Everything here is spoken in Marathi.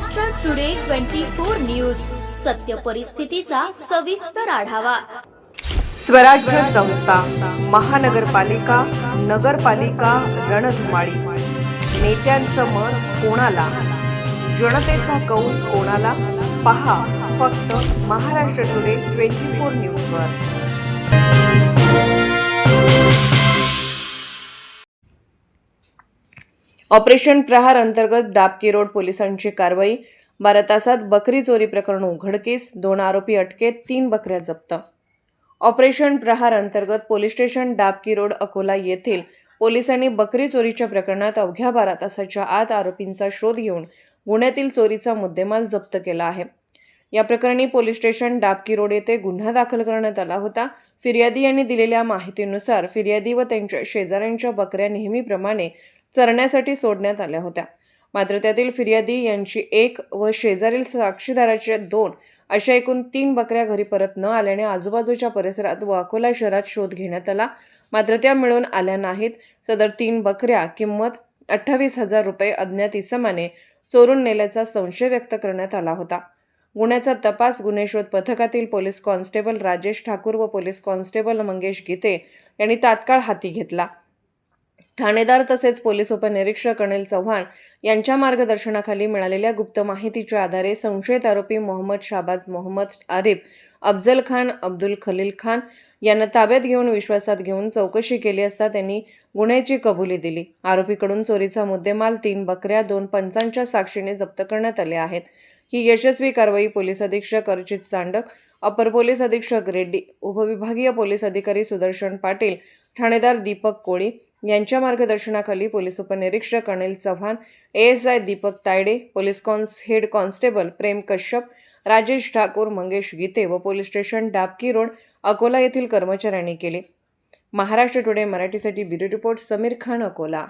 महाराष्ट्र टुडे 24 न्यूज, सत्य परिस्थितीचा सविस्तर आढावा। स्वराज्य संस्था, महानगरपालिका, नगरपालिका रणधुमाळी। नेत्यांचं मत कोणाला, जनतेचा कौल कोणाला? पहा फक्त महाराष्ट्र टुडे 24 न्यूजवर। ऑपरेशन प्रहार अंतर्गत डाबकी रोड पोलिसांची कारवाई। 12 तासात बकरी चोरी प्रकरण उघडकीस, 2 आरोपी अटकेत, 3 बकऱ्या जप्त। ऑपरेशन प्रहार अंतर्गत police station Dabki road Akola येथील पोलिसांनी बकरी चोरीच्या प्रकरणात अवघ्या 12 तासाच्या आत आरोपींचा शोध घेऊन गुन्ह्यातील चोरीचा मुद्देमाल जप्त केला आहे। या प्रकरणी पोलीस स्टेशन डाबकी रोड येथे गुन्हा दाखल करण्यात आला होता। फिर्यादी यांनी दिलेल्या माहितीनुसार फिर्यादी व त्यांच्या शेजाऱ्यांच्या बकऱ्या नेहमीप्रमाणे चरण्यासाठी सोडण्यात आल्या होत्या। मात्र त्यातील फिर्यादी यांची 1 व शेजारील साक्षीदाराच्या 2 अशा एकूण 3 बकऱ्या घरी परत न आल्याने आजूबाजूच्या परिसरात व अकोला शहरात शोध घेण्यात आला, मात्र त्या मिळून आल्या नाहीत। सदर 3 बकऱ्या किंमत 28,000 रुपये अज्ञात इसमाने चोरून नेल्याचा संशय व्यक्त करण्यात आला होता। गुन्ह्याचा तपास गुन्हे शोध पथकातील पोलीस कॉन्स्टेबल राजेश ठाकूर व पोलीस कॉन्स्टेबल मंगेश गीते यांनी तात्काळ हाती घेतला। ठाणेदार तसेच पोलीस उपनिरीक्षक अनिल चव्हाण यांच्या मार्गदर्शनाखाली मिळालेल्या गुप्त माहितीच्या आधारे संशयित आरोपी मोहम्मद शाहबाज मोहम्मद आरिफ अफजल खान अब्दुल खलील खान यांना ताब्यात घेऊन विश्वासात घेऊन चौकशी केली असता त्यांनी गुन्ह्याची कबुली दिली। आरोपीकडून चोरीचा मुद्देमाल 3 बकऱ्या 2 पंचांच्या साक्षीने जप्त करण्यात आले आहेत। ही यशस्वी कारवाई पोलीस अधीक्षक अर्चित चांडक, अपर पोलीस अधीक्षक रेड्डी, उपविभागीय पोलीस अधिकारी सुदर्शन पाटील, ठाणेदार दीपक कोळी यांच्या मार्गदर्शनाखाली पोलीस उपनिरीक्षक Anil Chavan, ASI Deepak Tayde, police head constable Prem Kashyap, Rajesh Thakur, Mangesh Gite व police station Dabki road Akola येथील कर्मचाऱ्यांनी केले। महाराष्ट्र टुडे मराठीसाठी ब्युरो रिपोर्ट समीर खान, अकोला।